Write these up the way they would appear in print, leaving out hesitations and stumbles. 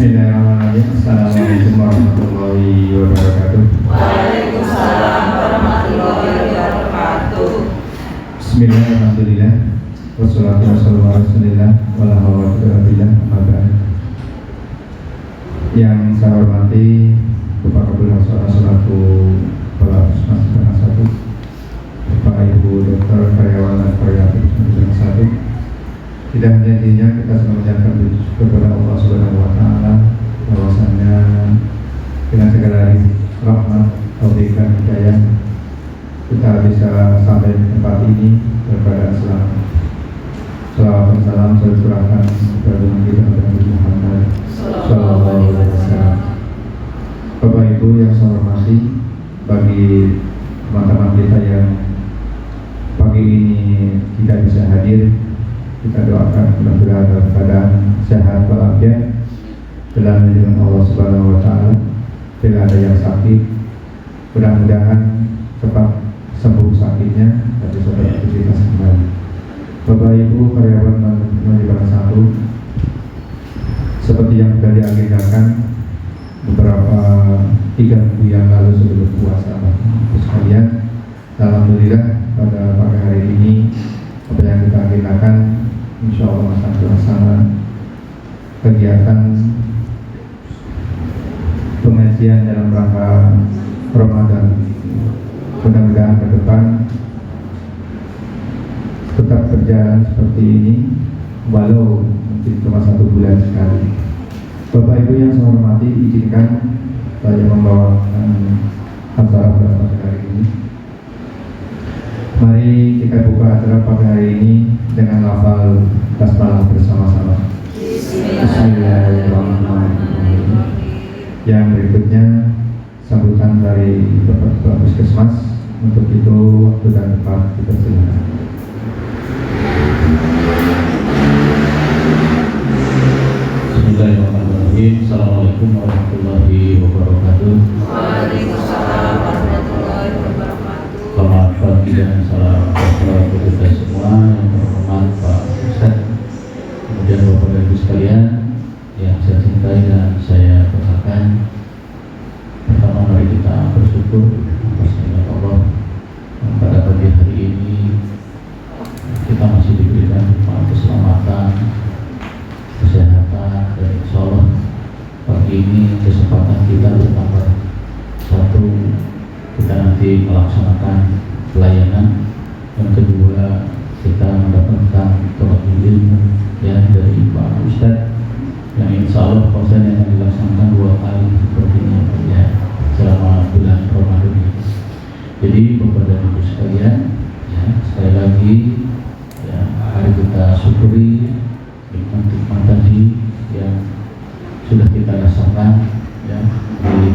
Bismillahirrahmanirrahim. Assalamualaikum warahmatullahi wabarakatuh. Waalaikumsalam warahmatullahi wabarakatuh. Bismillahirrahmanirrahim. Wassalatu wassalamu ala rasulillah wala hawla wala quwwata illa billah. Yang saya hormati Bapak Kapolda selaku Kepala Puskesmas Bintang 1, Bapak Ibu Dokter karyawan dan karyawan Bintang 1. Tidak hanya intinya kita sedang menjalankan kepada Allah Subhanahu wa Ta'ala bahwasanya dengan segala rahmat, taufik dan hidayah kita bisa sampai di tempat ini kepada Islam. Salawat dan salam saya curahkan kepada kita Nabi Muhammad Sallallahu Alaihi Wasallam. Bapak Ibu yang saya hormati, bagi teman-teman kita yang pagi ini tidak bisa hadir, kita doakan mudah-mudahan dalam keadaan sehat walafiat dalam lindungan Allah Subhanahu wa Ta'ala. Bila ada yang sakit, mudah-mudahan cepat sembuh sakitnya dan bisa beraktivitas kembali. Bapak Ibu karyawan Bintang 1, seperti yang sudah diagendakan beberapa 3 minggu yang lalu sebelum puasa, sekalian, alhamdulillah pada pagi hari ini apa yang kita agendakan insya Allah akan terlaksana kegiatan pengajian dalam rangka Ramadan. Mudah-mudahan ke depan tetap berjalan seperti ini walau mungkin cuma 1 bulan sekali. Bapak Ibu yang saya hormati, izinkan saya membawakan acara pada pagi hari ini. Mari kita buka acara pagi hari ini dengan lafal basmalah bersama-sama. Bismillahirrahmanirrahim. Yang berikutnya sambutan dari Bapak Puskesmas. Untuk itu waktu dan tempat kita silakan. Bismillahirrahmanirrahim. Assalamualaikum warahmatullahi wabarakatuh. Waalaikumsalam warahmatullahi wabarakatuh. Selamat pagi dan salam sejahtera untuk kita semua. Yang terhormat Pak Ustaz, kemudian Bapak dan Ibu sekalian yang saya cintai dan saya banggakan. Pertama, mari kita bersyukur atas nikmat Allah yang pada pagi hari ini kita masih diberikan nikmat keselamatan, kesehatan, dan insya Allah pagi ini kesempatan kita bertambah satu, kita nanti melaksanakan pelayanan. Yang kedua, kita mendapatkan kebagian ilmu ya dari Pak Ustadz yang insya Allah konsen yang dilaksanakan 2 kali seperti ini ya selama bulan Ramadan ini. Jadi Bapak dan Ibu sekalian ya, sekali lagi ya, mari kita syukuri nikmat-nikmat tadi yang sudah kita rasakan ya di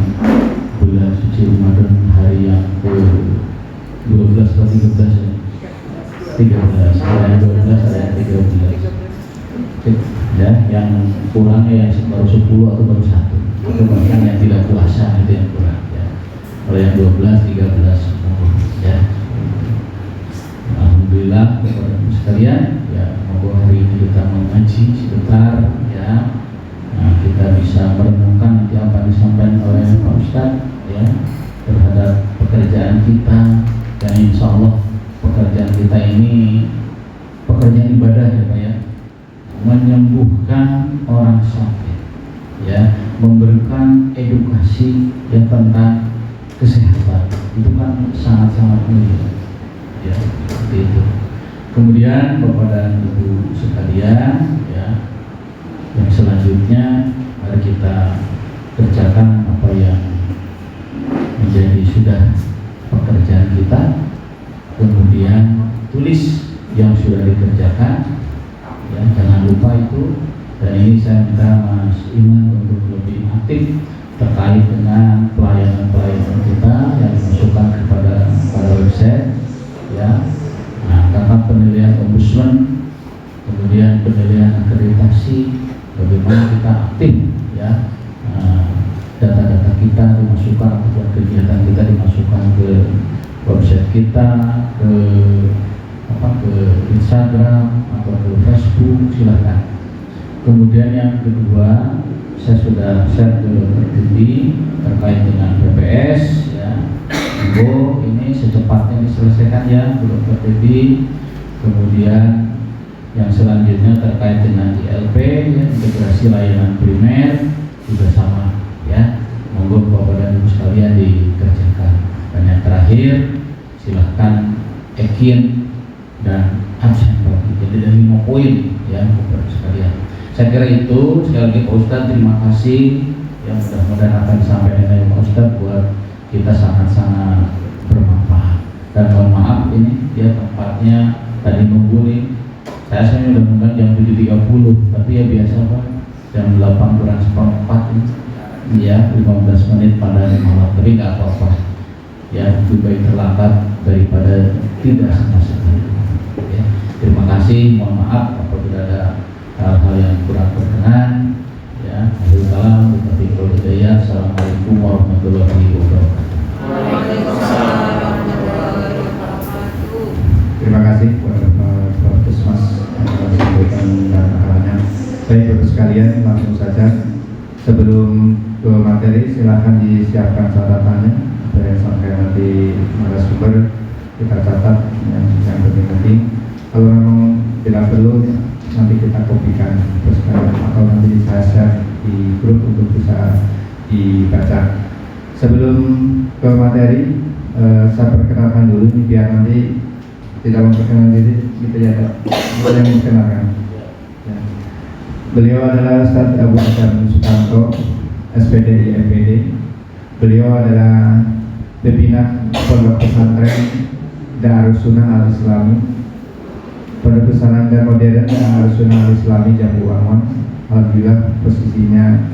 bulan suci Ramadan, hari yang ke-12 atau 13 ya. 13, ayat 12, ayat 13 ya, yang kurangnya yang baru 10 atau baru 1 itu bahkan yang tidak puasa itu yang kurang ya. Kalau yang 12, 13 ya. Alhamdulillah kepada sekalian ya, monggo hari ini kita mengaji sebentar ya. Nah, kita bisa merenungkan nanti apa yang disampaikan oleh Pak Ustadz ya terhadap pekerjaan kita, dan insya Allah pekerjaan kita ini pekerjaan ibadah ya Pak ya, menyembuhkan orang sakit ya, memberikan edukasi yang tentang kesehatan, itu kan sangat-sangat mulia ya, seperti itu. Kemudian Bapak dan Ibu sekalian ya, yang selanjutnya mari kita kerjakan apa yang menjadi sudah pekerjaan kita, kemudian tulis yang sudah dikerjakan ya, jangan lupa itu. Dan ini saya minta Mas Iman untuk lebih aktif terkait dengan pelayanan-pelayanan kita yang dimasukkan kepada website ya. Nah, karena penilaian ombudsman, kemudian penilaian akreditasi, bagaimana kita aktif ya, data-data kita dimasukkan ataupun kegiatan kita dimasukkan ke website kita, ke Instagram atau ke Facebook, silakan. Kemudian yang kedua saya sudah share ke Dr. Didi terkait dengan BPS ya. Bu, ini secepatnya diselesaikan ya Dr. Didi. Kemudian yang selanjutnya terkait dengan ILP ya, integrasi layanan primer juga sama ya. Monggo Bapak dan Ibu sekalian dikerjakan. Dan yang terakhir silahkan ekin dan absen bagi. Jadi ada 5 poin ya Bapak sekalian. Saya kira itu. Sekali lagi Pak Ustadz terima kasih yang mudah-mudahan akan disampaikan Pak Ustadz buat kita sangat-sangat bermanfaat. Dan mohon maaf ini dia tempatnya tadi nunggu nih. Saya udah undang jam 7.30 tapi ya biasa Pak jam 8 kurang seperempat ini. Ya 15 menit pada malam, tapi nggak apa-apa ya, lebih baik terlambat daripada tidak sama sekali ya. Terima kasih, mohon maaf apabila ada hal-hal yang kurang berkenan ya. Assalamualaikum warahmatullahi wabarakatuh. Waalaikumsalam warahmatullahi wabarakatuh. Terima kasih kepada Pak Puskesmas atas sambutan dan arahannya. Baik Bapak sekalian, langsung saja sebelum ke materi silahkan disiapkan catatannya apa yang sampai nanti narasumber kita catat yang penting-penting. Kalau memang tidak perlu nanti kita kopikan terus atau nanti saya share di grup untuk bisa dibaca. Sebelum ke materi saya perkenalkan dulu nih, biar nanti tidak memperkenalkan diri gitu ya Pak. Boleh memperkenalkan ya. Beliau adalah Ustaz Abu Hasan Sukanto, SPD IMPD. Beliau adalah pimpinan Pondok Pesantren Darus Sunnah Al Islami, Pondok Pesantren dan Modern Darus Sunnah Al Islami Jambu Angon. Alhamdulillah posisinya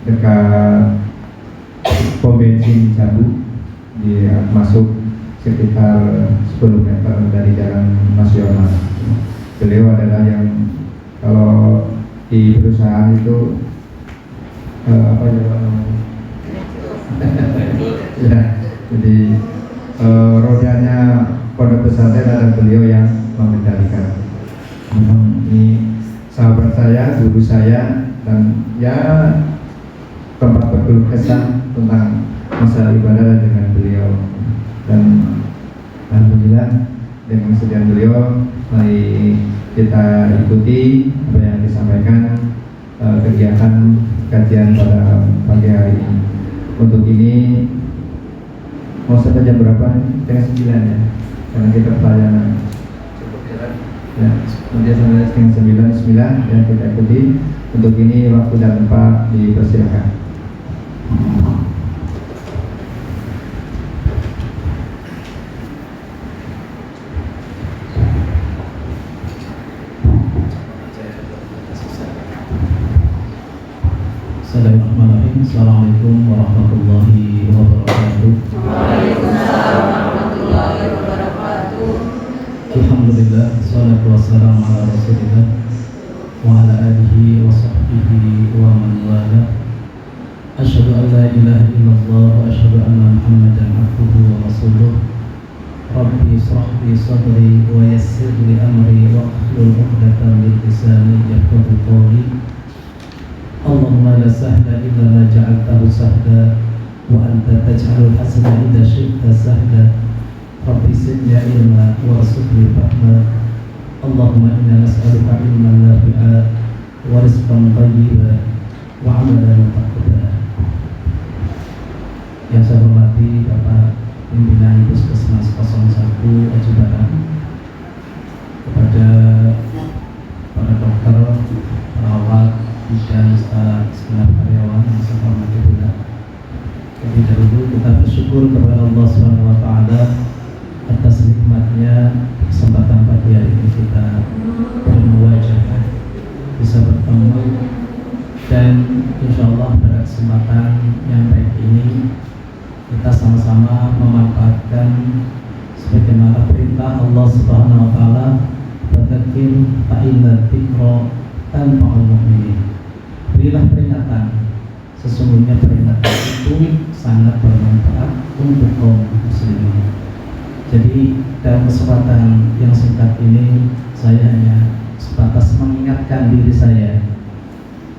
dekat pom bensin Jambu, di masuk sekitar 10 meter dari jalan nasional. Beliau adalah yang kalau di perusahaan itu apa ya ya, jadi rodanya Pondok Pesantren ada beliau yang mengendalikan. Memang ini sahabat saya, guru saya, dan ya tempat berkeluh kesah tentang masalah ibadah dengan beliau. Dan alhamdulillah dengan kesediaan beliau, mari kita ikuti apa yang disampaikan kegiatan kajian pada pagi hari ini. Untuk ini mau sampai jam berapa? Setengah 9 ya, karena kita pelayanan ya, nanti sampai setengah 9 yang kita ikuti. Untuk ini waktu dan tempat dipersilakan. Bismillahirrahmanirrahim. Assalamualaikum warahmatullahi wabarakatuh. Waalaikumsalam warahmatullahi wabarakatuh. Alhamdulillah, salatu wassalamu ala rasulillah wa ala alihi wa sahbihi wa man wala. Asyhadu an la ilaha illallah wa asyhadu anna Muhammadan abduhu wa rasuluh. Rabbi ishrah li sadri wa yassir li amri wa hlul 'uqdatam min lisani yafqahu qawli. Allahumma la sahla illa ma ja'altahu sahla wa anta taj'alul hasana idza syi'ta sahla. Rabbi zidni ilma warzuqni fahma. Allahumma inna nas'aluka ilman nafi'a wa rizqan thayyiban wa 'amalan mutaqabbala. Yang saya hormati Bapak Pimpinan Puskesmas 01 Aji Barang, kepada para dokter, perawat, bidan, staf, segenap karyawan yang saya hormati pula. Lebih dahulu kita bersyukur kepada Allah Subhanahu wa taala atas nikmatnya kesempatan pagi hari ini kita bermuwajahah, bisa bertemu, dan insyaallah pada kesempatan yang baik ini kita sama-sama memanfaatkan sebagaimana perintah Allah Subhanahu wa taala, fadzakir fa inna dzikra tanfa'ul mu'minin. Berilah peringatan, sesungguhnya peringatan itu sangat bermanfaat untuk kaum muslimin. Jadi dalam kesempatan yang singkat ini saya hanya sebatas mengingatkan diri saya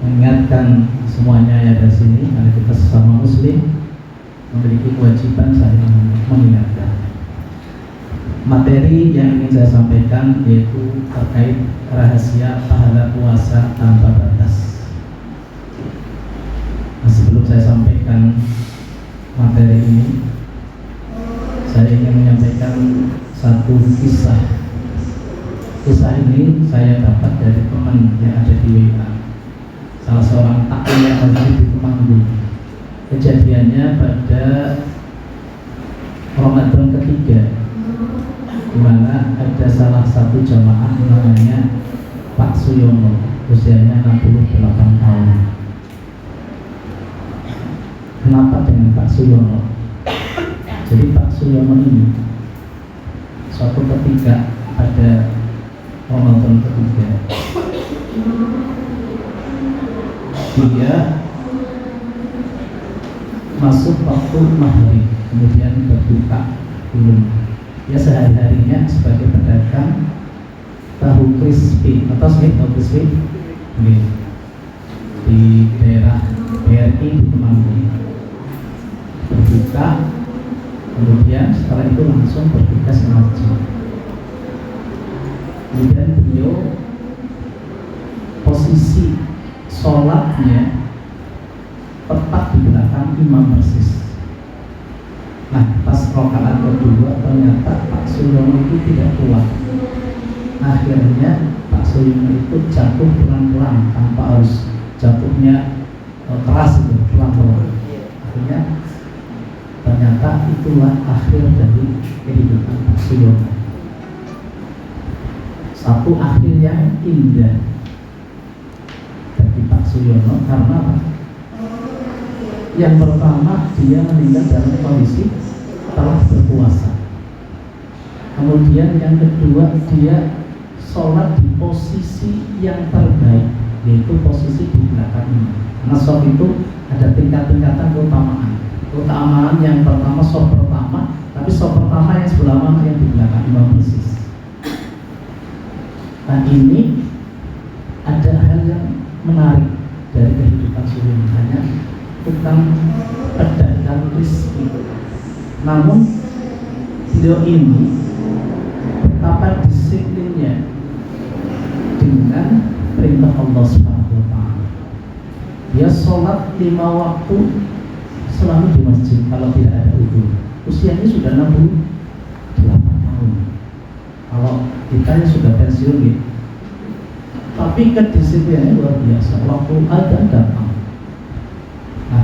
mengingatkan semuanya yang ada di sini, karena kita sesama muslim memiliki kewajiban saling mengingatkan. Materi yang ingin saya sampaikan yaitu terkait rahasia pahala puasa tanpa batas. Nah, sebelum saya sampaikan materi ini, saya ingin menyampaikan satu kisah. Kisah ini saya dapat dari teman yang ada di WA, salah seorang taklim yang ada di Temanggung. Kejadiannya pada Ramadan ketiga, di mana ada salah satu jamaah namanya Pak Suyono, usianya 68 tahun. Kenapa dengan Pak Suyono? Jadi Pak Suyono ini suatu ketika pada Ramadan ketiga, dia masuk waktu maghrib, kemudian berbuka dulu. Dia sehari-harinya sebagai pedagang tahu crispy atau tahu crispy di daerah BRI di Temanggung. Berbuka, kemudian setelah itu langsung bertugas ke masjid. Kemudian beliau posisi sholatnya tepat di belakang imam persis. Nah, pas rakaat kedua ternyata Pak Suyono itu tidak kuat. Akhirnya Pak Suyono itu jatuh pelan-pelan tanpa harus jatuhnya keras itu, pelan-pelan. Akhirnya ternyata itulah akhir dari kehidupan Pak Suyono. Satu akhir yang indah bagi Pak Suyono karena apa? Yang pertama, dia meninggal dalam kondisi telah berpuasa. Kemudian yang kedua, dia sholat di posisi yang terbaik, yaitu posisi di belakang imam. Karena sholat itu ada tingkat-tingkatan keutamaan. Keutamaan yang pertama sholat pertama, tapi sholat pertama yang sebelah mana yang di belakang imam persis. Nah, ini ada hal yang menarik dari kehidupan Suyono, hanya tukang pedagang rezeki. Namun beliau ini betapa disiplinnya dengan perintah Allah Subhanahu wa taala. Dia sholat 5 waktu selalu di masjid kalau tidak ada uzur. Usianya sudah 68 tahun. Kalau kita yang sudah pensiun gitu. Tapi kedisiplinannya luar biasa. Waktu adzan datang. Nah,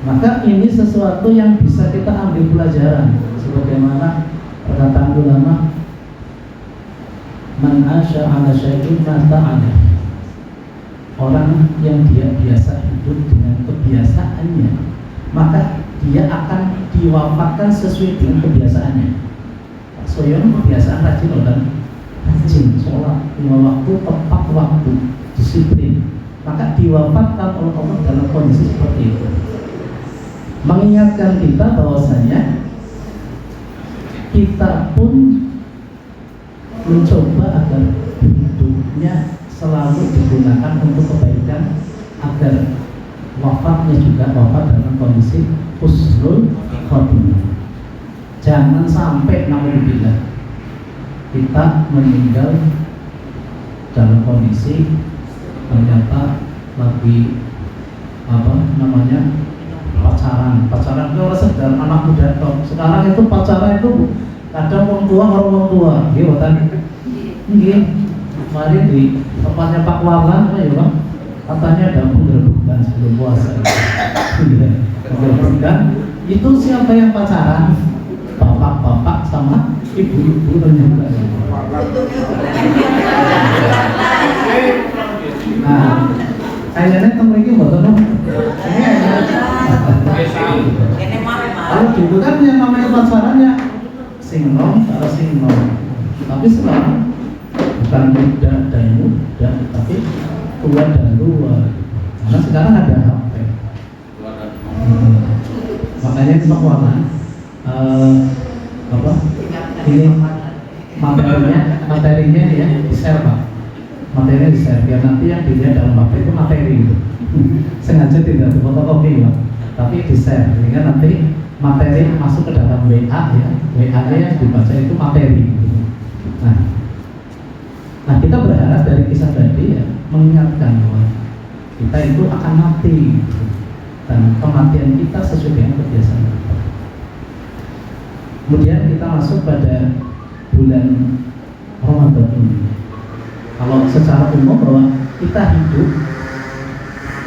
maka ini sesuatu yang bisa kita ambil pelajaran, sebagaimana perkataan ulama, man asya ala syai'in mata ala. Orang yang dia biasa hidup dengan kebiasaannya, maka dia akan diwafatkan sesuai dengan kebiasaannya. Pak Suyono kebiasaan rajin dan rajin sholat 5 waktu tepat waktu, disiplin. Maka diwafatkan oleh Allah dalam kondisi seperti itu, mengingatkan kita bahwasanya kita pun mencoba agar hidupnya selalu digunakan untuk kebaikan, agar wafatnya juga wafat dalam kondisi husnul khotimah. Jangan sampai naudzubillah kita meninggal dalam kondisi ternyata lagi pacaran itu orang sedang anak muda toh. Sekarang itu pacaran itu kadang orang tua gitu kan. Nggih. Kemarin di tempatnya Pak Walan ya Bang, katanya ada penggerbekan sebelum puasa. Penggerbekan itu siapa yang pacaran? Bapak-bapak sama ibu-ibu ternyata. Nah, kayaknya temen ini buat apa? Kalau dulu kan yang namanya pacarannya singnom, cara singnom. Tapi sekarang bukan muda dan muda, tapi tua dan tua. Karena sekarang ada HP. Makanya kita warna ini materinya ya di share Pak. materinya di share biar nanti yang dilihat dalam HP itu materi gitu. Sengaja tidak difotokopi Pak, tapi di share sehingga nanti materi masuk ke dalam WA ya, WA yang dibaca itu materi gitu. Nah kita berharap dari kisah tadi ya mengingatkan bahwa kita itu akan mati gitu. Dan kematian kita sesuai dengan kebiasaan kita. Kemudian kita masuk pada bulan Ramadan ini. Kalau secara umum bahwa kita hidup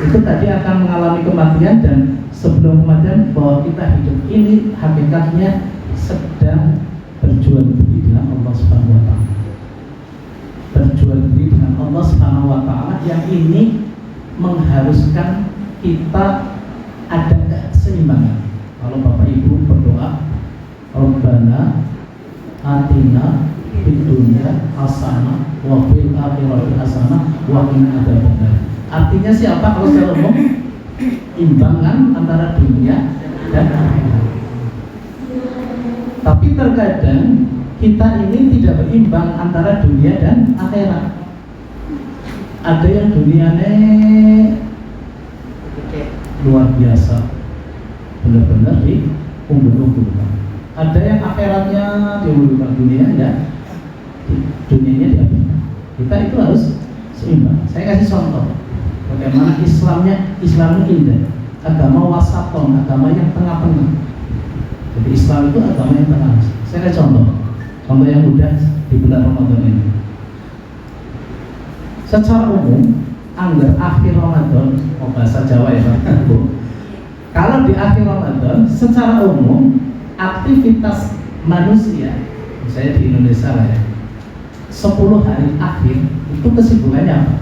itu tadi akan mengalami kematian, dan sebelum kematian bahwa kita hidup ini hakikatnya sedang berjual beli dengan Allah Subhanahu wa taala. Berjual beli dengan Allah Subhanahu wa taala yang ini mengharuskan kita ada keseimbangan. Kalau Bapak Ibu berdoa, Rabbana atina fid dunya hasanah wa fil akhirati hasanah wa qina adzabannar. Artinya siapa kalau secara umum? Imbangan antara dunia dan akhirat. Tapi terkadang kita ini tidak berimbang antara dunia dan akhirat. Ada yang dunianya luar biasa, benar-benar diunggul-unggulkan. Ada yang akhiratnya diunggulkan, dunia enggak, dunianya diabaikan. Kita itu harus seimbang. Saya kasih contoh bagaimana Islam indah, agama wasaton, agama yang tengah-tengah. Jadi Islam itu agama yang tengah. Saya kasih contoh yang mudah di bulan Ramadan ini. Secara umum, anggar akhir Ramadan, bahasa Jawa ya Pak. Kalau di akhir Ramadan, secara umum aktivitas manusia, saya di Indonesia lah ya, 10 hari akhir itu kesibukannya apa?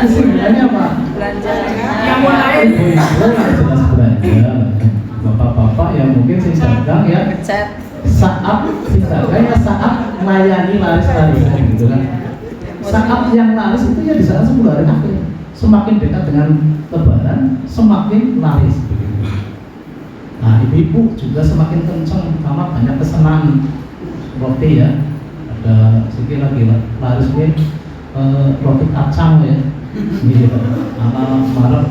Kesibukannya apa? Yang mulai Ibu-ibu yang jelas belanja, bapak-bapak yang mungkin sih dagang ya, saat melayani laris-larisan gitu kan. Saat yang laris itu ya di saat 10 hari akhir. Semakin dekat dengan Lebaran, semakin laris. Nah, ibu-ibu juga semakin kencang karena banyak pesanan roti ya. Ada sedikit lagi laris roti kacang ya. Gitu. Maret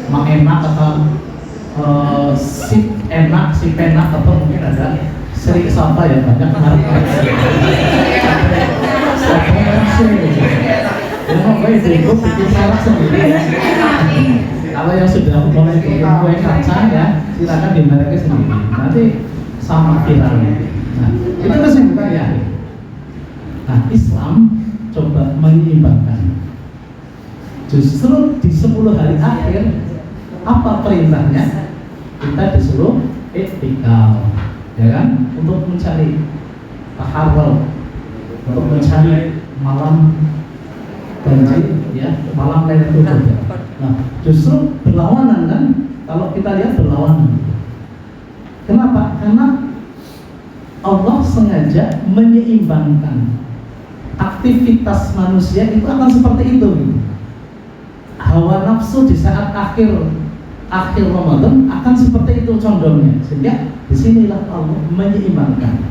mak enak atau si enak, si penak, atau mungkin ada seri sapa ya, banyak kemarin. Itu bikin salak sendiri ya. Kalau yang sudah mulai bikin kue kacang ya, silakan dimereki sendiri. Nanti sama viralnya. Nah, itu kesimpulan ya. Nah, Islam coba menyeimbangkan. Justru di 10 hari akhir apa perintahnya? Kita disuruh iktikaf, ya kan? Untuk mencari taharul, untuk mencari malam ganjil, ya, malam Lailatul Qadar. Nah, justru berlawanan kan? Kalau kita lihat berlawanan. Kenapa? Karena Allah sengaja menyeimbangkan aktivitas manusia itu akan seperti itu. Hawa nafsu di saat akhir Ramadan akan seperti itu condongnya, sehingga disinilah Allah menyeimbangkan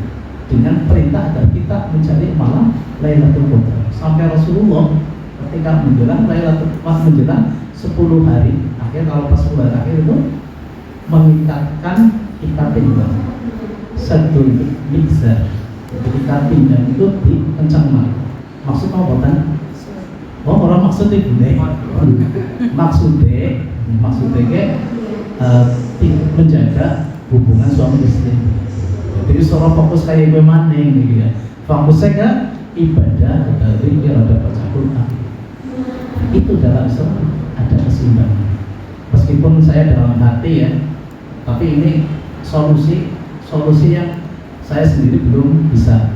dengan perintah agar kita mencari malam Lailatul Qadar. Sampai Rasulullah ketika menjelang 10 hari akhir, kalau pas 10 hari akhir itu mengikatkan ikat pinggang, sadul mizar, ikat pinggang itu dikencangkan. Maksud apa kan? Oh, orang maksudnya gini, maksudnya menjaga hubungan suami istri. Jadi seorang fokus kayak gimana gitu ya. Fokusnya ke ibadah, zikir, ada baca Quran. Itu dalam Islam ada keseimbangan. Meskipun saya dalam hati ya, tapi ini solusi yang saya sendiri belum bisa.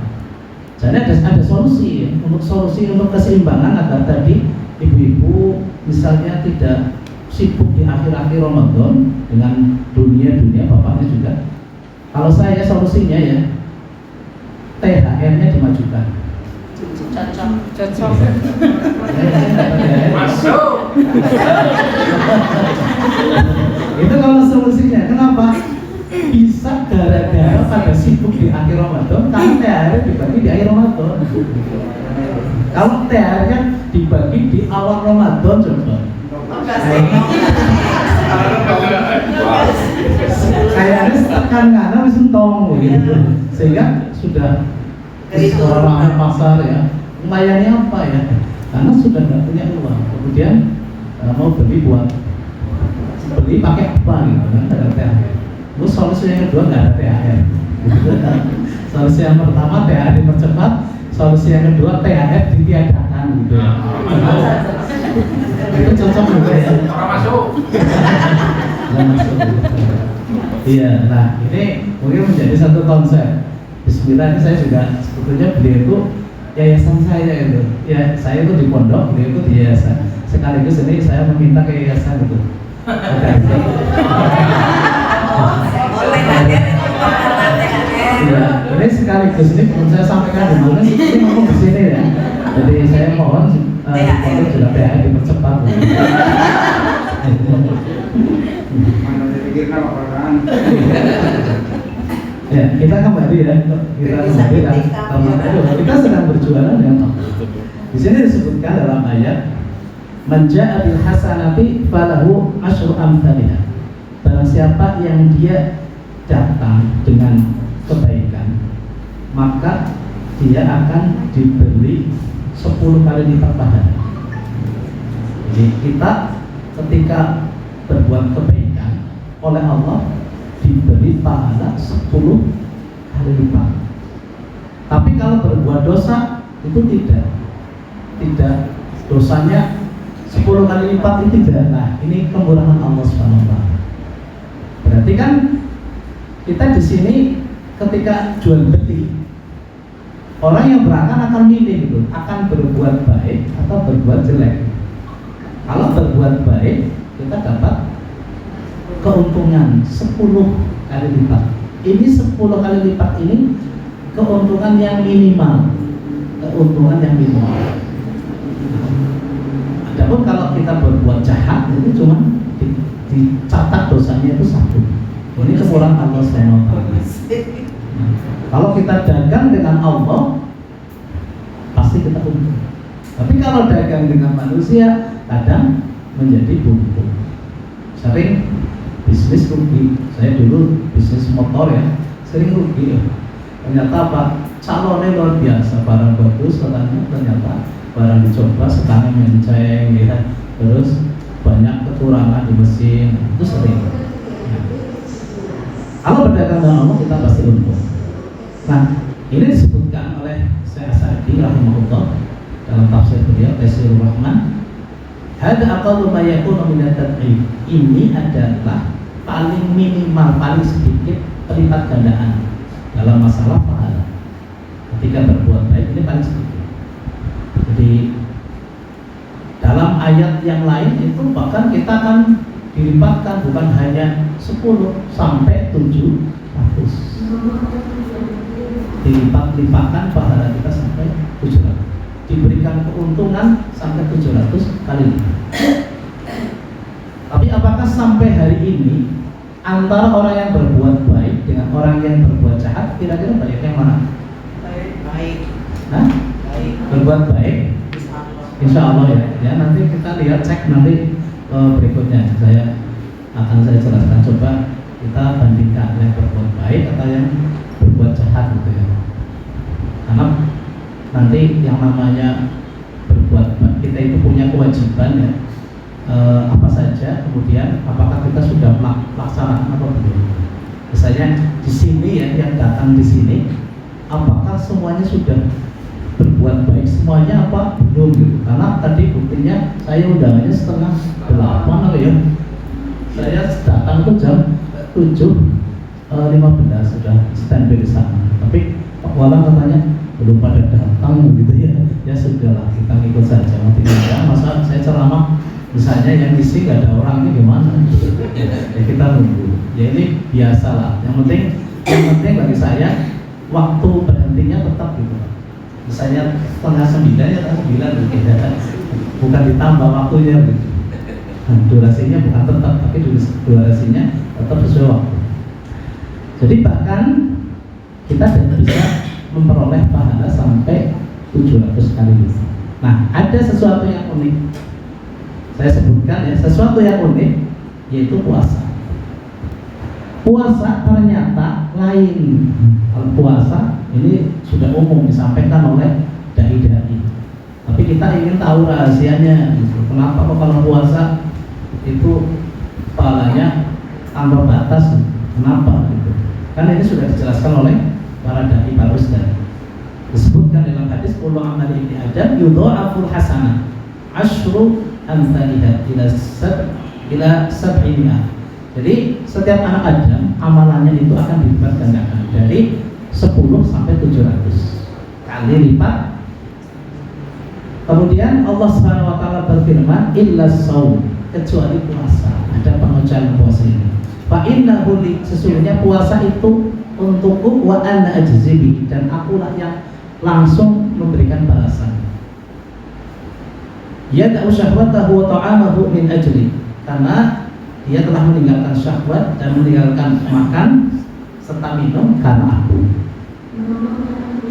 Jadi ada solusi ya, untuk keseimbangan agar tadi ibu-ibu misalnya tidak sibuk di akhir-akhir Ramadan dengan dunia, bapaknya juga. Kalau saya solusinya ya, THR-nya dimajukan. Cocok. Masuk. Itu kalau solusinya. Kenapa? bisa gara-gara pada sibuk di akhir Ramadan, karena THR dibagi di akhir Ramadan. Kalau THR-nya dibagi di awal Ramadan coba. Kayaknya tekan kanan wis entong gitu. Sehingga sudah orang pasar ya, melayani apa ya? Karena sudah nggak punya uang. Kemudian mau beli pakai apa gitu kan, ada THR. Terus solusi yang kedua nggak ada THR. Solusi yang pertama THR dipercepat, solusi yang kedua THR ditiadakan gitu ya. Itu cocok juga ya. Orang masuk. Iya, nah ini mungkin menjadi satu konsep. Bismillah, ini saya juga sebetulnya beliau itu yayasan saya itu. Ya, saya itu di pondok, beliau itu di yayasan. Sekaligus ini saya meminta ke yayasan itu. Ya, ini sekaligus ini perlu saya sampaikan dulu kan ini ngomong di sini ya. Jadi saya mohon pondok juga THR dipercepat. Mana dipikirkan orang. Ya, kita kembali ya. Kita sedang berjualan dengan Allah. Di sini disebutkan dalam ayat man jaa'a bil hasanati falahu asyru amsalihha. Barang siapa yang dia datang dengan kebaikan, maka dia akan diberi 10 kali lipat pahala. Jadi kita ketika berbuat kebaikan oleh Allah diberi pahala 10 kali lipat. Tapi kalau berbuat dosa itu tidak dosanya 10 kali lipat itu tidak. Nah, ini kemurahan Allah SWT. Berarti kan kita di sini ketika jual beli, orang yang berangkat akan milih gitu, akan berbuat baik atau berbuat jelek. Kalau berbuat baik, kita dapat keuntungan 10 kali lipat. Ini 10 kali lipat ini keuntungan yang minimal. Adapun kalau kita berbuat jahat, itu cuma dicatat dosanya itu 1. Ini kemurahan Allah SWT. Kalau kita dagang dengan Allah, pasti kita untung. Tapi kalau dagang dengan manusia, kadang menjadi buntu. Sering bisnis rugi. Saya dulu bisnis motor ya, sering rugi ya. Ternyata apa? Calonnya luar biasa, barang bagus, ternyata barang dicoba sekarang menceng ya. Terus banyak kekurangan di mesin, itu sering. Kalau berdagang dengan Allah, kita pasti untung. Nah, ini disebutkan oleh Syekh Sa'di rahimahullah dalam tafsir beliau Taisirur Rahman. Hada aqallu ma yakunu min at-tad'if. Ini adalah paling minimal, paling sedikit pelipat gandaan dalam masalah pahala. Ketika berbuat baik ini paling sedikit. Jadi dalam ayat yang lain itu bahkan kita akan dilipatkan bukan hanya 10 sampai 700. Dilipat-lipatkan pahala kita sampai 700. Diberikan keuntungan sampai 700 kali lipat. Tapi apakah sampai hari ini antara orang yang berbuat baik dengan orang yang berbuat jahat, kira-kira baik yang mana? Baik. Hah? Baik. Berbuat baik? Insya Allah ya. Ya nanti kita lihat cek nanti berikutnya saya jelaskan. Coba kita bandingkan yang berbuat baik atau yang berbuat jahat gitu ya. Karena nanti yang namanya berbuat baik, kita itu punya kewajiban ya, apa saja, kemudian apakah kita sudah melaksanakan atau belum. Misalnya di sini ya, yang datang di sini, apakah semuanya sudah berbuat baik semuanya apa belum gitu. Karena tadi buktinya saya undangannya 7:30 apa ya, saya datang ke jam 7:15 sudah standby di sana. Tapi Pak Walang katanya belum pada datang gitu ya. Ya sudahlah, kita ikut saja. Nanti ya, masa saya ceramah misalnya yang isi nggak ada orang, ini gimana? Ya kita nunggu. Ya ini biasalah. Yang penting bagi saya waktu berhentinya tetap gitu. Misalnya 8:30 ya 9 gitu. Bukan ditambah waktunya gitu. Durasinya bukan tetap, tapi durasinya tetap sesuai waktu. Jadi bahkan kita tidak bisa memperoleh pahala sampai 700 kali lipat. Nah, ada sesuatu yang unik. Saya sebutkan ya, sesuatu yang unik yaitu puasa. Puasa ternyata lain. Kalau puasa ini sudah umum disampaikan oleh dai-dai. Tapi kita ingin tahu rahasianya gitu. Kenapa kok kalau puasa itu pahalanya tanpa batas? Kenapa gitu? Kan ini sudah dijelaskan oleh para dai barus tadi. Disebutkan dalam hadis kullu amali ibni adam yudha'aful hasanah asyru amthaliha ila sab'ina. Jadi setiap anak Adam amalannya itu akan dilipat gandakan dari 10 sampai 700 kali lipat. Kemudian Allah Subhanahu wa taala berfirman illa shaum, kecuali puasa. Ada pengecualian puasa ini. Fa innahu li, sesungguhnya puasa itu untukku wa ana ajzi bihi, dan akulah yang langsung memberikan balasan. Yad'u syahwatahu wa ta'amahu min ajli, karena dia telah meninggalkan syahwat dan meninggalkan makan serta minum karena aku.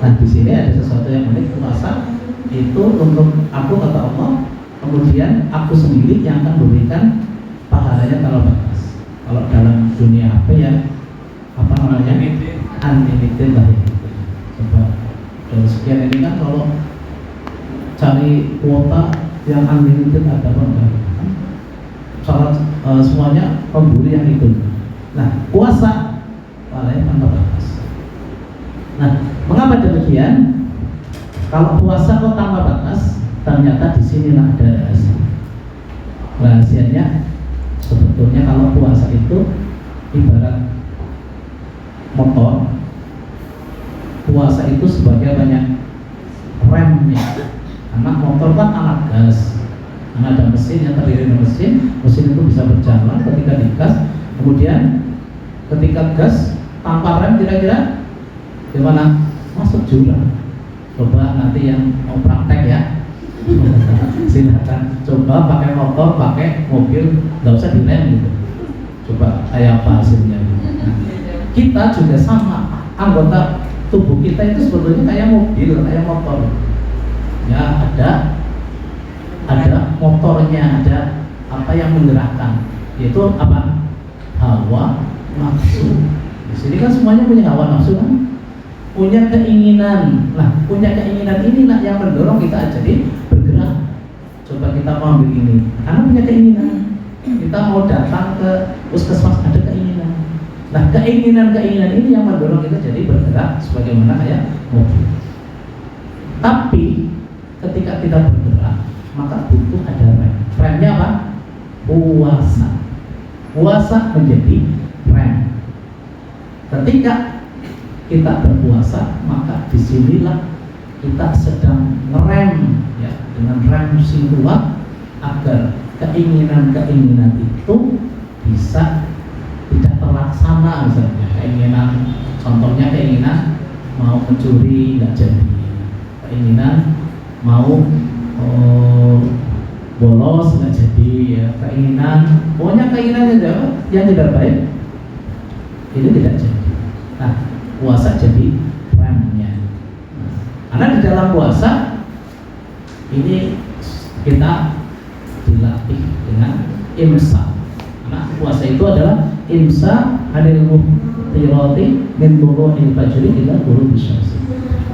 Nah, di sini ada sesuatu yang unik. Puasa itu untuk aku kata Allah, kemudian aku sendiri yang akan memberikan pahalanya tanpa batas. Kalau dalam dunia apa ya, apa namanya, unlimited lah ya. Coba dari sekian ini kan kalau cari kuota yang unlimited ada apa enggak? Salat semuanya pembuli yang itu. Nah, puasa pahalanya tanpa batas. Nah, mengapa demikian? Kalau puasa kok tanpa batas, ternyata di sinilah ada rahasia. Rahasianya sebetulnya kalau puasa itu ibarat motor. Puasa itu sebagai banyak remnya. Anak motor kan anak gas. Karena ada mesin yang terdiri dari mesin itu bisa berjalan ketika digas. Kemudian ketika gas tanpa rem kira-kira gimana? Masuk jurang. Coba nanti yang mau praktek ya, silakan coba pakai motor, pakai mobil, nggak usah direm gitu. Coba kayak apa hasilnya gitu. Kita juga sama, anggota tubuh kita itu sebetulnya kayak mobil, kayak motor. Ya ada motornya, ada apa yang menggerakkan, yaitu apa? Hawa nafsu. Di sini kan semuanya punya hawa nafsu kan, punya keinginan. Nah, punya keinginan inilah yang mendorong kita jadi bergerak. Coba kita mau ambil ini, karena punya keinginan. Kita mau datang ke puskesmas, ada keinginan. Nah, keinginan ini yang mendorong kita jadi bergerak sebagaimana kayak mobil. Tapi ketika kita bergerak, maka butuh ada rem. Remnya apa? Puasa. Puasa menjadi rem. Ketika kita berpuasa, maka disinilah kita sedang ngerem ya, dengan rem sing kuat agar keinginan itu bisa tidak terlaksana. Misalnya keinginan, contohnya keinginan mau mencuri nggak jadi, keinginan mau bolos nggak jadi ya, pokoknya keinginan yang tidak baik itu tidak jadi. Nah, puasa jadi remnya. Karena di dalam puasa ini kita dilatih dengan imsak. Karena puasa itu adalah imsak anil muftirati min tulu'il fajri ila ghurubi syamsi.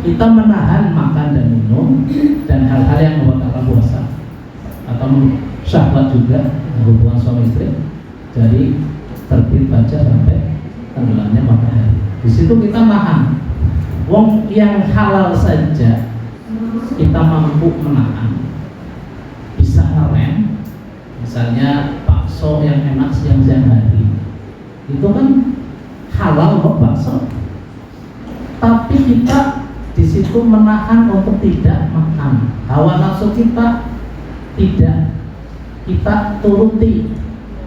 Kita menahan makan dan minum dan hal-hal yang membatalkan puasa, atau syahwat juga, hubungan suami istri, dari terbit fajar sampai tenggelamnya matahari. Di situ kita nahan. Wong yang halal saja kita mampu menahan, bisa ngerem. Misalnya bakso yang enak siang-siang hari, itu kan halal kok bakso. Tapi kita di situ menahan untuk tidak makan. Hawa nafsu kita tidak kita turuti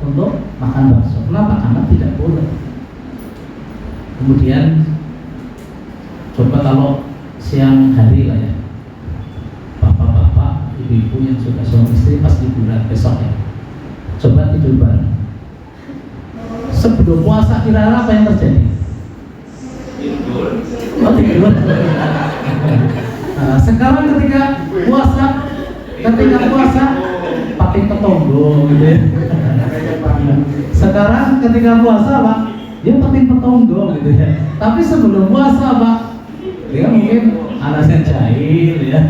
untuk makan bakso. Kenapa? Karena tidak boleh. Kemudian coba kalau siang hari lah ya, bapak-bapak, ibu-ibu yang sudah suami istri pas liburan besok ya, coba tidur bareng. Sebelum puasa kira-kira apa yang terjadi? Oh tidur. Nah, sekarang ketika puasa pakai ketonggo gitu ya. Sekarang ketika puasa Pak, dia pakai ketonggo gitu ya. Tapi sebelum puasa Pak, dia mungkin anasin cair ya.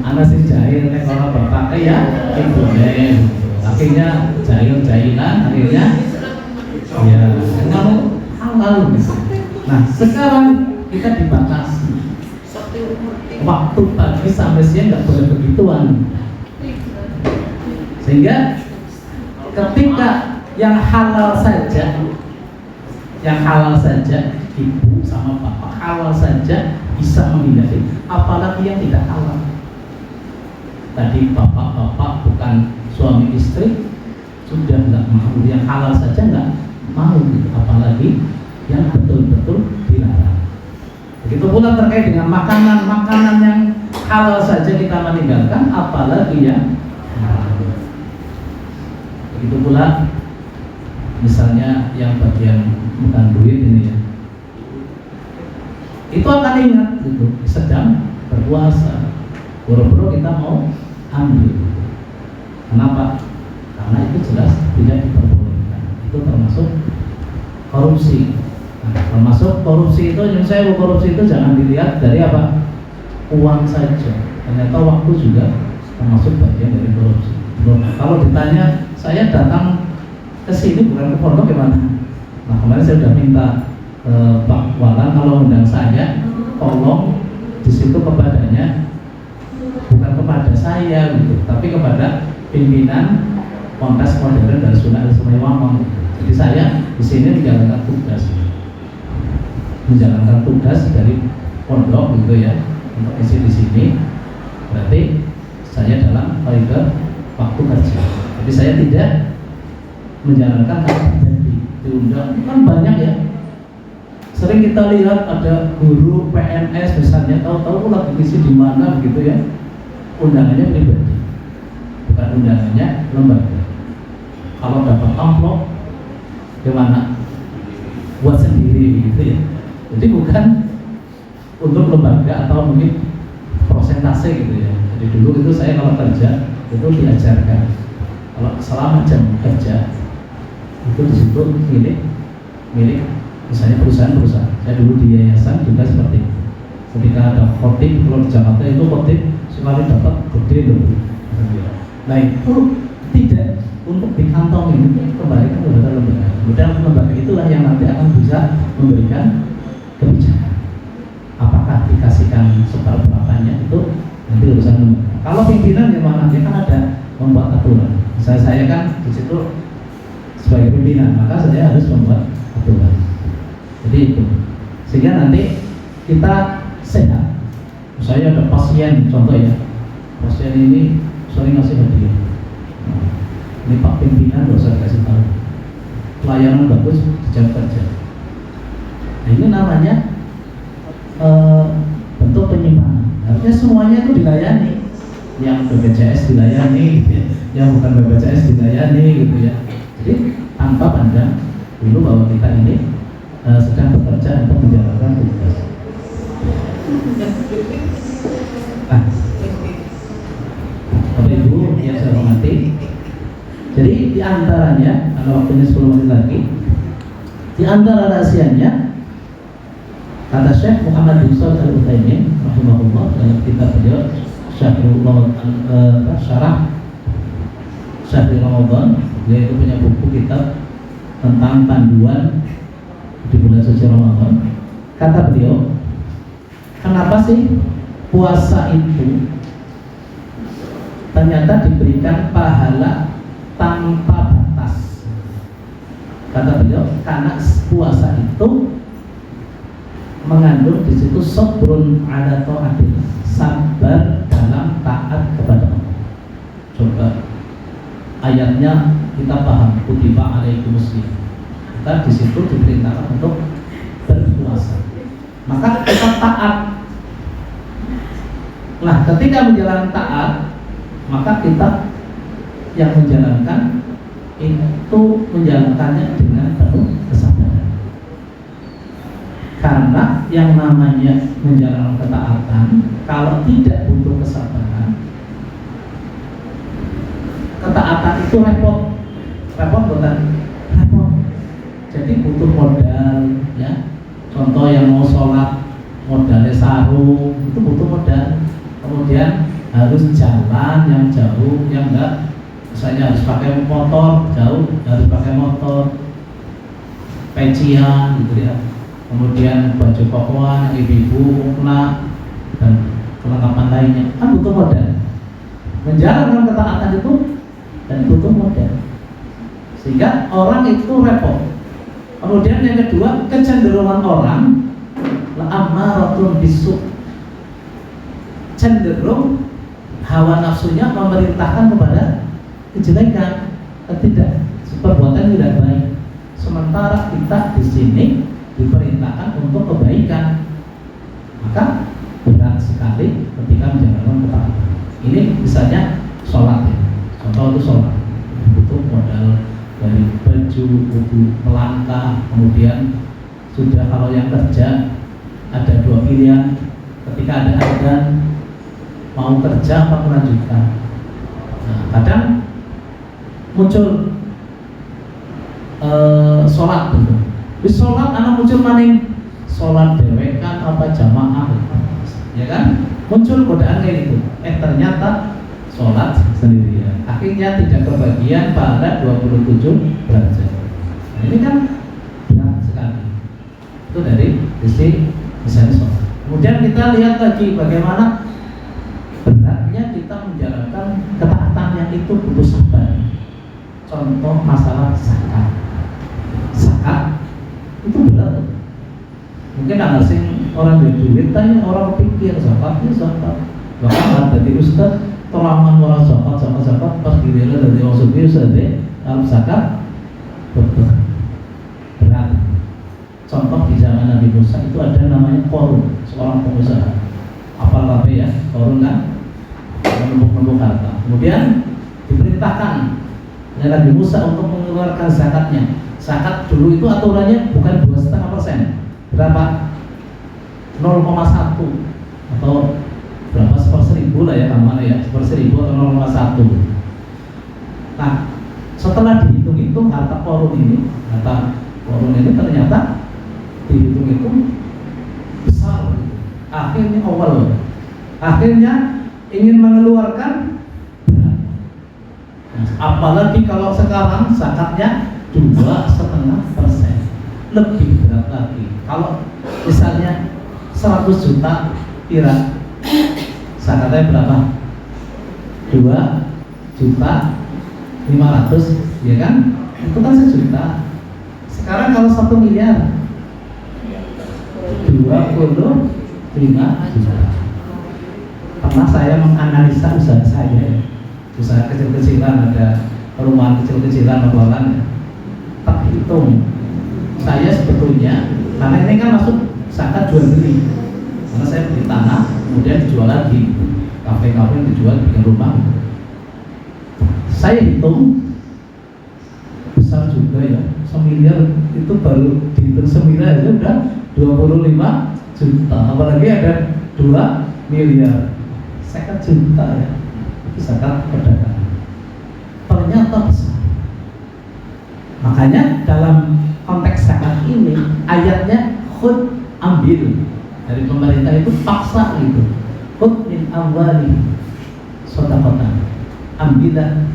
Anasin cair nek kalau bapak ya ibunya. Akhirnya jahil-jahilan, akhirnya ya kamu halal gitu. Nah sekarang kita dibatasi waktu pagi sampai siang nggak boleh begituan, sehingga ketika yang halal saja ibu sama bapak halal saja bisa menghindari, apalagi yang tidak halal. Tadi bapak-bapak bukan suami istri sudah nggak mau, yang halal saja nggak mau gitu, apalagi yang betul-betul dilarang. Begitu pula terkait dengan makanan yang halal saja kita meninggalkan, apalagi yang haram. Begitu pula misalnya yang bagian bukan duit ini ya, itu akan ingat gitu, sedang berpuasa, buru-buru kita mau ambil. Kenapa? Karena itu jelas tidak diperbolehkan. Itu termasuk korupsi. Nah, termasuk korupsi itu, yang saya korupsi itu jangan dilihat dari apa? Uang saja. Ternyata waktu juga termasuk bagian dari korupsi. Kalau ditanya, saya datang ke sini bukan ke pondok gimana? Nah kemarin saya sudah minta Pak Walan kalau undang saya, tolong di situ kepadanya, bukan kepada saya gitu, tapi kepada pimpinan Ponpes Modern dan Sunan Semaiwamong. Jadi saya di sini menjalankan tugas dari pondok gitu ya, untuk isi di sini. Berarti saya dalam koridor waktu kerja. Jadi saya tidak menjalankan hal terjadi diundang. Kan banyak ya. Sering kita lihat ada guru PNS misalnya, tahu-tahu lagi isi di mana begitu ya. Undangannya pribadi, bukan undangannya lembaga. Kalau dapat amplop, gimana? Buat sendiri gitu ya. Jadi bukan untuk lembaga atau mungkin prosentase gitu ya. Jadi dulu itu saya kalau kerja itu diajarkan, kalau selama jam kerja itu di situ milik misalnya perusahaan. Saya dulu di yayasan juga seperti itu. Ketika ada khotib, kalau di Jakarta itu khotib sekali dapat gede loh. Nah itu tidak untuk dikantongi, itu kembalikan kepada lembaga. Kemudian lembaga itulah yang nanti akan bisa memberikan kebijakan. Apakah dikasihkan seberapanya itu nanti urusan lembaga. Kalau pimpinan gimana? Dia kan ada membuat aturan. Saya kan di situ sebagai pimpinan, maka saya harus membuat aturan. Jadi itu, sehingga nanti kita sehat. Saya ada pasien, contoh ya, pasien ini sering ngasih hadiah. Ini Pak Pimpinan nggak usah kasih tahu, pelayanan bagus di jam kerja. Nah ini namanya bentuk penyimpangan. Artinya semuanya itu dilayani, yang BPJS dilayani, gitu ya, yang bukan BPJS dilayani, gitu ya. Jadi tanpa pandang dulu bahwa kita ini sedang bekerja untuk menjalankan tugas. Nah, Bapak Ibu yang saya hormati, jadi diantaranya, kalau waktunya 10 menit lagi, diantara rahasianya kata Syekh Muhammad bin Shalih Al-Utsaimin rahimahullah dalam kitab beliau Syarah Syahrul Ramadan, beliau itu punya buku kitab tentang panduan di bulan suci Ramadan. Kata beliau, kenapa sih puasa itu ternyata diberikan pahala tanpa batas? Kata beliau, karena puasa itu mengandung di situ sabrun ala taatillah, sabar dalam taat kepada Allah. Coba ayatnya kita paham, kutiba alaikumusiyam. Kita di situ diperintahkan untuk berpuasa. Maka kita taat. Nah, ketika menjalankan taat, maka kita yang menjalankan itu menjalankannya dengan penuh kesabaran. Karena yang namanya menjalankan ketaatan, kalau tidak butuh kesabaran, ketaatan itu repot bukan? Repot. Jadi butuh modal, ya. Contoh yang mau sholat, modalnya sarung, itu butuh modal. Kemudian harus jalan yang jauh, yang enggak, misalnya harus pakai motor jauh, harus pakai motor, pecian, gitu ya. Kemudian baju kokoan, ibu-ibu, mukena, dan kelengkapan lainnya, kan butuh modal. Menjalankan ketaatan itu dan butuh modal, sehingga orang itu repot. Kemudian yang kedua, kecenderungan orang la'ammaratun bisu', cenderung hawa nafsunya memerintahkan kepada kejelekan, tidak, perbuatan tidak baik. Sementara kita di sini diperintahkan untuk kebaikan, maka berat sekali ketika menjalankan ketaatan. Ini misalnya sholat ya, contoh itu sholat butuh modal dari baju, butuh melangkah, kemudian sudah kalau yang kerja ada dua pilihan, ketika ada adzan mau kerja apa melanjutkan. Nah, kadang muncul sholat gitu. Di sholat anak muncul maning sholat dewekan apa jamaah, ya kan? Muncul godaan kayak gitu. Ternyata sholat sendirian. Akhirnya tidak kebagian pada 27 derajat. Nah, ini kan berat sekali. Itu dari sisi misalnya sholat. Kemudian kita lihat lagi bagaimana beratnya kita menjalankan ketaatan yang itu butuh sabar. Contoh masalah zakat. Zakat itu berat. Mungkin ada sing orang duit tanya orang pikir zakatnya zakat. Bahkan dari ustaz terangan orang zakat pas dirilah dari orang sufi ustaz dalam zakat berat. Contoh di zaman Nabi Musa itu ada namanya Qarun, seorang pengusaha. Apal kabeh ya, Qarun kan menumpuk harta. Kemudian diperintahkan oleh Nabi Musa untuk mengeluarkan zakatnya. Zakat dulu itu aturannya bukan 2,5%. Berapa? 0,1 atau berapa seper-1000 lah ya, kamar ya, seper-1000 atau 0,1. Nah, setelah dihitung-hitung harta Qarun ini ternyata dihitung itu besar. Akhirnya ingin mengeluarkan berat. Nah, apalagi kalau sekarang zakatnya 2,5%, lebih berat lagi. Kalau misalnya 100 juta kira zakatnya berapa? 2.500.000, ya kan? Itu kan 1 juta. Sekarang kalau 1 miliar 25 juta. Pernah saya menganalisa usaha saya, usaha kecil-kecilan, ada perumahan kecil-kecilan jualan. Tak hitung saya sebetulnya, karena ini kan masuk zakat jual beli, karena saya beli tanah kemudian dijual lagi, kafe-kafe yang dijual bikin rumah. Saya hitung besar juga ya, 1 miliar itu baru dihitung 9 aja udah 25 juta, apalagi ada 2 miliar, 50 juta ya, itu zakat perdagangan. Ternyata besar. Makanya dalam konteks zakat ini ayatnya khud, ambil dari pemerintah itu, paksa gitu. Khud min amwali shadaqatan, ambillah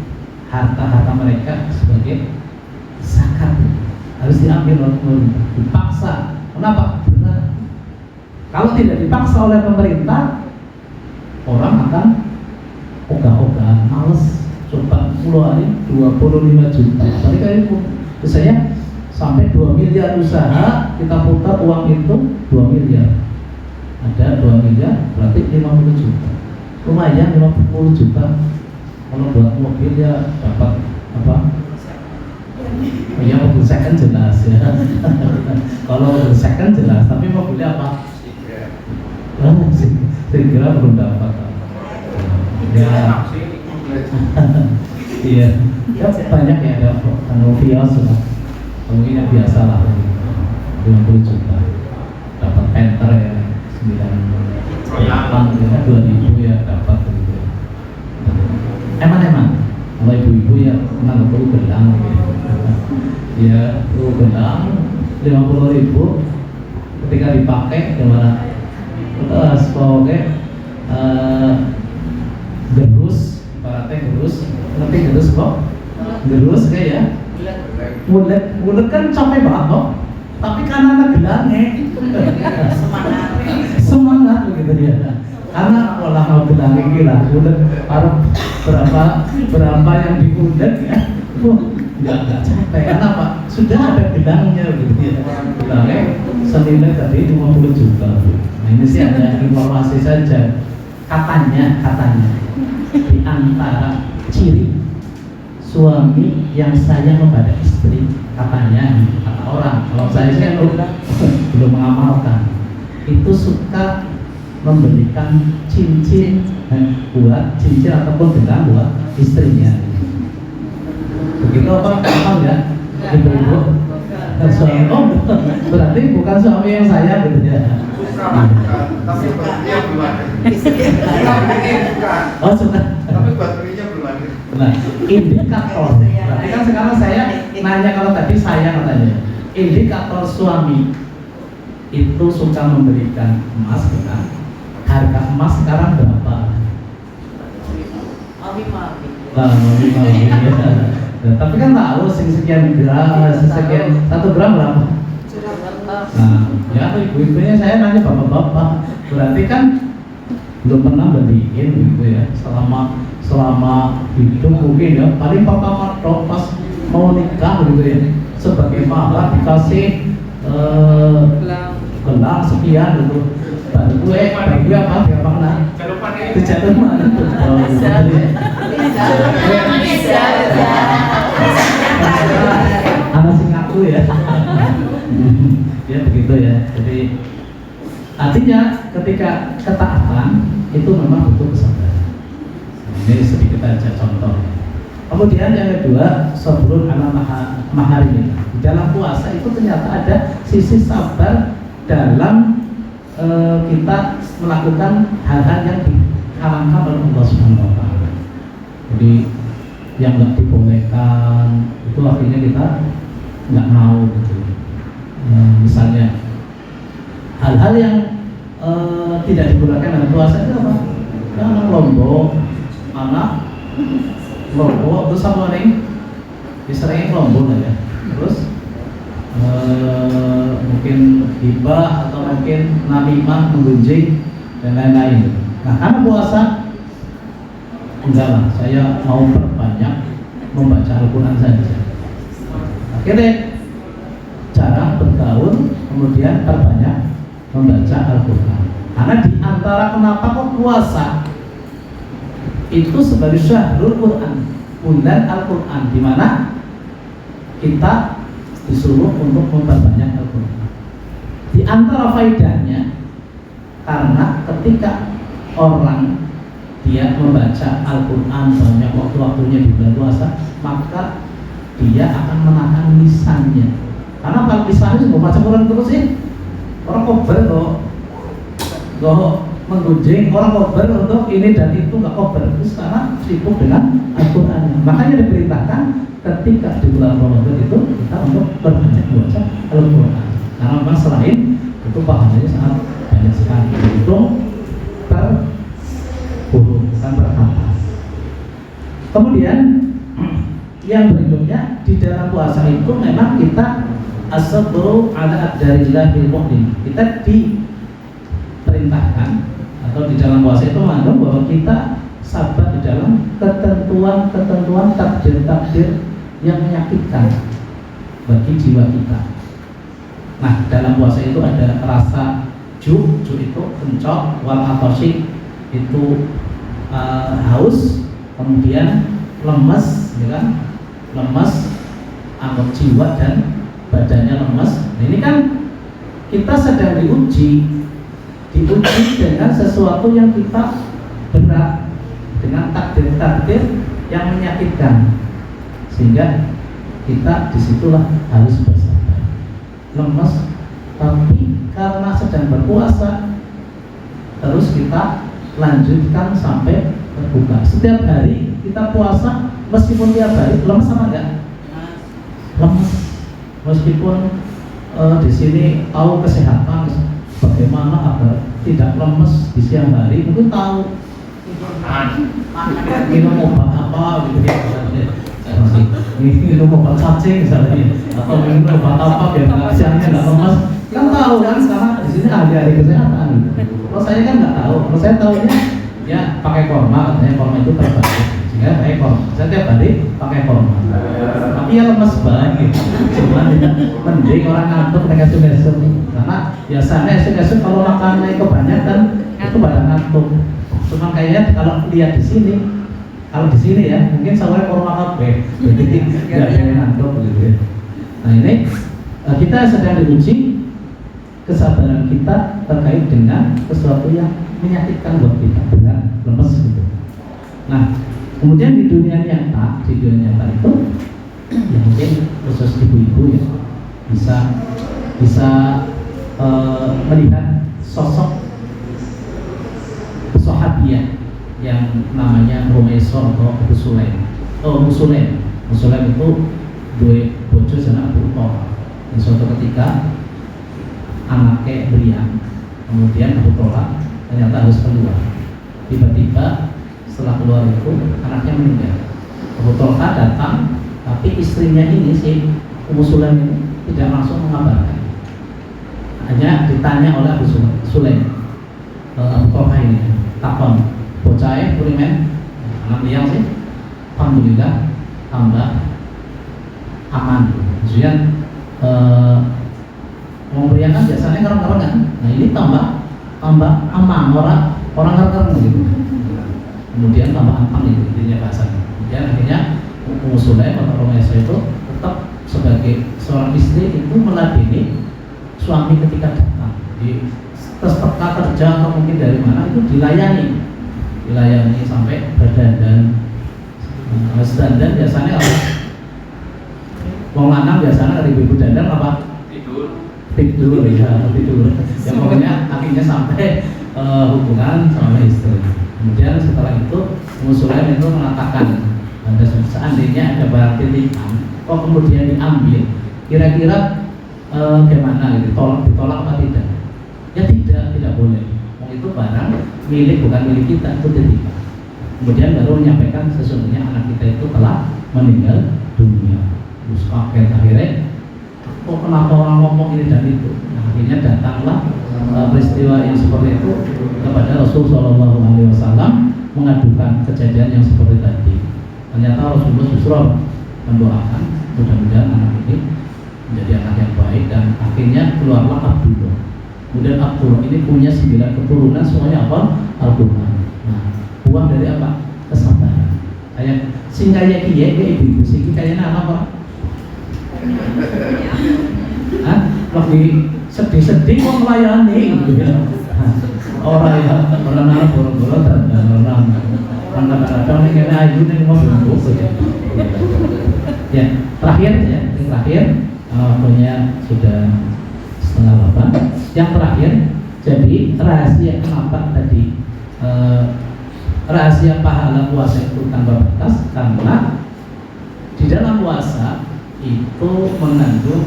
harta-harta mereka sebagai zakat, harus diambil oleh pemerintah, dipaksa. Kenapa? Benar. Kalau tidak dipaksa oleh pemerintah, orang akan ogah-ogahan, males. Coba ngeluarin 25 juta, tapi kayak misalnya sampai 2 miliar usaha, kita putar uang itu 2 miliar, ada 2 miliar berarti 50 juta, lumayan 50 juta. Kalau buat mobil ya dapat apa? Oh ya, mobil second jelas ya. Kalau mobil second jelas, tapi mobilnya apa? Saya kira belum dapat. Ya, iya, ya banyak ya, ada Vios, mungkin yang biasa lah 50 juta. dapat penter ya 98 ya 2000 ya dapat gitu. Eman kalau ibu-ibu ya kenal perlu gelang gitu. Ya perlu gelang 50.000 ketika dipakai gimana? Terus pokoknya gerus, ibaratnya gerus, ngerti gerus kok? Gerus kayak ya, mulet kan capek banget kok. Tapi karena ada gelangnya, semangat begitu dia. Karena olah mau gelangnya gila, mulet berapa yang dimulet ya, nggak capek. Karena apa? Sudah ada gelangnya gitu ya. Gelangnya senilai tadi 50 juta. Nah ini sih ada informasi saja. Katanya di antara ciri suami yang sayang kepada istri, katanya kata orang, kalau saya sih belum mengamalkan, itu suka memberikan cincin buat cincin ataupun gelang buat istrinya. Begitu apa ya ibu-ibu? Suami, berarti bukan suami yang sayang gitu ya. Tapi baterainya belum ada. Oh sudah. Tapi baterainya belum ada. Nah, indikator. Berarti kan sekarang saya nanya, kalau tadi saya katanya, indikator suami itu suka memberikan emas, kan? Harga emas sekarang berapa? Nah, nah, tapi kan tahu sekian gram, sekian 1 gram berapa? Nah, ya ibu-ibunya saya nanya bapak-bapak, berarti kan belum pernah beliin gitu ya selama hidup mungkin ya, paling papa matok pas mau nikah gitu ya, sebagai mahar dikasih gelang sekian gitu. Baru gue apa? Gampang nah. Kejatuhan mana tuh? Anak sing aku ya. Ya begitu ya. Jadi artinya ketika ketaatan itu memang butuh kesabaran. Ini sedikit aja contoh. Kemudian yang kedua, sabrun ala maharimillah. Di dalam puasa itu ternyata ada sisi sabar dalam kita melakukan hal-hal yang diharamkan oleh Allah Subhanahu wa taala. Jadi yang nggak dibolehkan itu artinya kita nggak mau gitu. Misalnya hal-hal yang tidak dibolehkan dalam puasa itu apa? Anak lombok, terus apa nih? Misalnya lombok ya. Terus mungkin hibah atau mungkin namimah, menggunjing dan lain-lain. Nah karena puasa enggak lah, saya mau perbanyak membaca Al-Quran saja. Akhirnya jarang bergaul, kemudian perbanyak membaca Al-Quran. Karena di antara kenapa kok puasa itu sebagai syahrul Quran, bulan Al-Quran, di mana kita disuruh untuk memperbanyak Al-Quran. Di antara faedahnya, karena ketika orang dia membaca Al-Quran banyak waktu-waktunya di bulan puasa, maka dia akan menahan lisannya. Karena kalau lisannya mau baca Quran terus sih, orang kober kok menggunjing, orang kober untuk ini dan itu nggak kober, terus karena sibuk dengan Al-Quran. Makanya diperintahkan ketika di bulan Ramadan itu kita untuk berbanyak membaca Al-Quran. Karena memang selain itu pahalanya sangat banyak sekali, dihitung per huruf, bukan per kata. Kemudian yang berikutnya di dalam puasa itu memang kita as-sabru ala aqdarillah bil mu'min. Kita diperintahkan atau di dalam puasa itu mengandung bahwa kita sabar di dalam ketentuan takdir yang menyakitkan bagi jiwa kita. Nah, dalam puasa itu ada rasa ju itu kencok, wal atashi itu haus, kemudian lemes, ya kan? Lemes, anggap jiwa dan badannya lemes. Nah, ini kan kita sedang diuji dengan sesuatu yang kita berat, dengan takdir yang menyakitkan, sehingga kita disitulah harus bersabar. Lemes, tapi karena sedang berpuasa terus kita lanjutkan sampai berbuka. Setiap hari kita puasa, meskipun tiap hari lemes sama enggak? Lemes. Meskipun di sini tahu kesehatan bagaimana agar tidak lemes di siang hari, mungkin tahu minum obat apa gitu ya, minum obat cacing misalnya, atau minum obat apa biar siangnya nggak lemes, kan tahu kan, karena di sini ahli-ahli kesehatan. Kalau saya kan nggak tahu, kalau saya tahunya ya pakai korma, katanya korma itu terbaik, sehingga pakai korma. Saya tiap hari pakai korma, tapi ya lemes banget, cuman ya mending orang ngantuk dengan esuk-esuk, karena biasanya esuk-esuk kalau makannya kebanyakan itu pada ngantuk. Cuma kayaknya kalau lihat di sini, kalau di sini ya mungkin saya korma kabeh, jadi nggak ada ngantuk gitu ya. Nah ini kita sedang diuji kesabaran kita terkait dengan sesuatu yang menyakitkan buat kita, dengan lemes gitu. Nah kemudian di dunia nyata itu yang mungkin khusus ibu-ibu ya bisa melihat sosok sahabiah yang namanya Rumaisah atau Ummu Sulaim. Ummu Sulaim itu dua bojo jeneng Abu Thalhah. Yang suatu ketika anaknya beriang, kemudian Abu Thalhah ternyata harus keluar. Tiba-tiba setelah keluar itu anaknya meninggal. Abu Thalhah datang, tapi istrinya ini si Ummu Sulaim ini tidak langsung mengabarkan. Hanya ditanya oleh Abu Sulaim, Abu Thalhah ini takon, bocah kurimen anak liang sih, alhamdulillah tambah aman. Kemudian mau beriang kan biasanya karang-karang kan, nah ini tambah aman, orang karang gitu. Kemudian tambah ampang itu intinya bahasanya. Kemudian akhirnya Ummu Sulaim atau Rumaisah itu tetap sebagai seorang istri itu meladeni suami ketika datang. Jadi terserta kerja atau mungkin dari mana itu dilayani sampai berdandan. Dandan biasanya apa? Wong lanang biasanya dari ibu dandan apa? Tidur ya. Ya pokoknya akhirnya sampai hubungan sama istri. Kemudian setelah itu Ummu Sulaim itu mengatakan, seandainya ada barang titipan kok kemudian diambil, kira-kira gimana gitu, ditolak apa tidak? Ya tidak boleh. Itu barang milik, bukan milik kita, itu titipan. Kemudian baru menyampaikan sesungguhnya anak kita itu telah meninggal dunia. Terus kaget akhirnya, kok kenapa orang ngomong ini dan itu? Nah, akhirnya datanglah peristiwa yang seperti itu kepada Rasulullah SAW, mengadukan kejadian yang seperti tadi. Ternyata Rasulullah justru mendoakan mudah-mudahan anak ini menjadi anak yang baik, dan akhirnya keluarlah Abdullah. Kemudian Abdullah ini punya 9 keturunan, semuanya apa? Al-Quran. Nah, buah dari apa? Kesabaran. Kayak singkanya kiye, ibu-ibu sih kayaknya apa? Hah? Lagi sedih-sedih kok melayani gitu ya. Orang boro-boro dan orang kadang-kadang ini kena ayu nih ngomong gitu. Ya, terakhir punya sudah setengah 8. Yang terakhir, jadi rahasia kenapa tadi rahasia pahala puasa itu tanpa batas, karena di dalam puasa itu mengandung,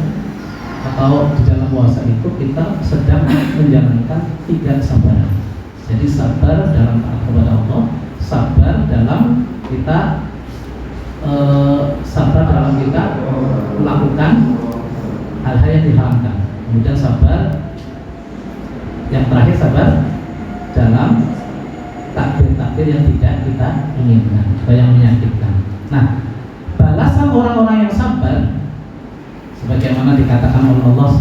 atau di dalam puasa itu kita sedang menjalankan 3 kesabaran. Jadi sabar dalam taat kepada Allah, sabar dalam kita melakukan hal-hal yang diharamkan. Kemudian sabar, yang terakhir sabar dalam takdir-takdir yang tidak kita inginkan atau yang menyakitkan. Nah, balasan orang-orang yang sabar sebagaimana dikatakan oleh Allah,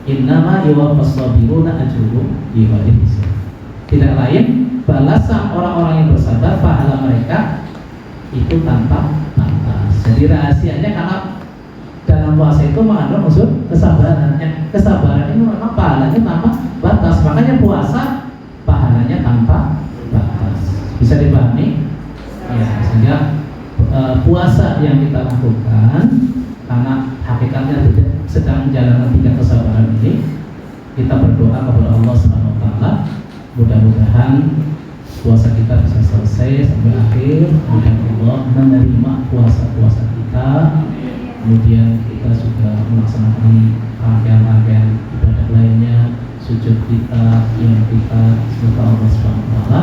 innama yuwaffas sabiruna ajruhum bighairi hisab. Tidak lain, balasan orang-orang yang bersabar, pahala mereka itu tanpa batas. Jadi rahasianya karena dalam puasa itu mengandung unsur kesabaran. Kesabaran itu memang pahalanya tanpa batas. Makanya puasa pahalanya tanpa batas. Bisa dipahami? Ya, sehingga puasa yang kita lakukan karena hakikatnya sedang menjalankan 3 kesabaran ini, kita berdoa kepada Allah Subhanahu wa taala, mudah-mudahan puasa kita bisa selesai sampai akhir, kemudian Allah menerima puasa-puasa kita, kemudian kita juga melaksanakan rangkaian-rangkaian ibadah lainnya, sujud kita, qiyam kita, semoga Allah Subhanahu wa taala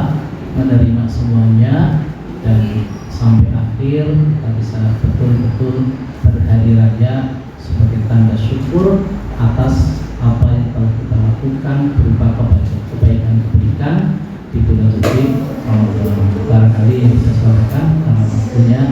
menerima semuanya dan sampai akhir kita bisa betul-betul berhari raya sebagai tanda syukur atas apa yang telah kita lakukan berupa kebaikan di bulan suci Ramadan. Barangkali yang bisa saya sampaikan karena waktunya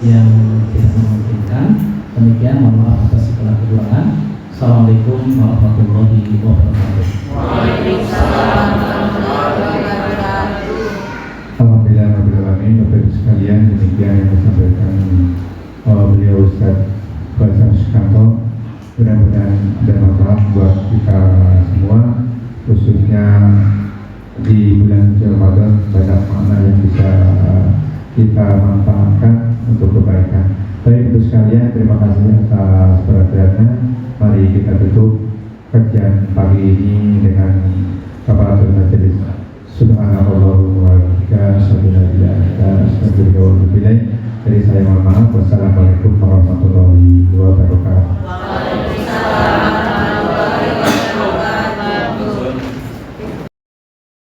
yang tidak memungkinkan. Demikian, mohon maaf atas segala kekurangan. Assalamualaikum warahmatullahi wabarakatuh. Waalaikumsalam warahmatullahi wabarakatuh. Alhamdulillah Rabbil Alamin. Bapak Ibu sekalian, demikian yang disampaikan beliau Ustaz Basam Sukanto. Mudah-mudahan ada manfaat buat kita semua, khususnya di bulan suci Ramadan banyak makna yang bisa kita manfaatkan untuk kebaikan. Baik Ibu sekalian, terima kasih atas perhatiannya. Mari kita tutup kajian pagi ini dengan kafaratul majelis. Subhanallahumma wa bihamdihi, asyhadu an la ilaha illa anta, astaghfiruka wa atubu ilaik. Dari saya mohon maaf. Wassalamualaikum warahmatullahi wabarakatuh.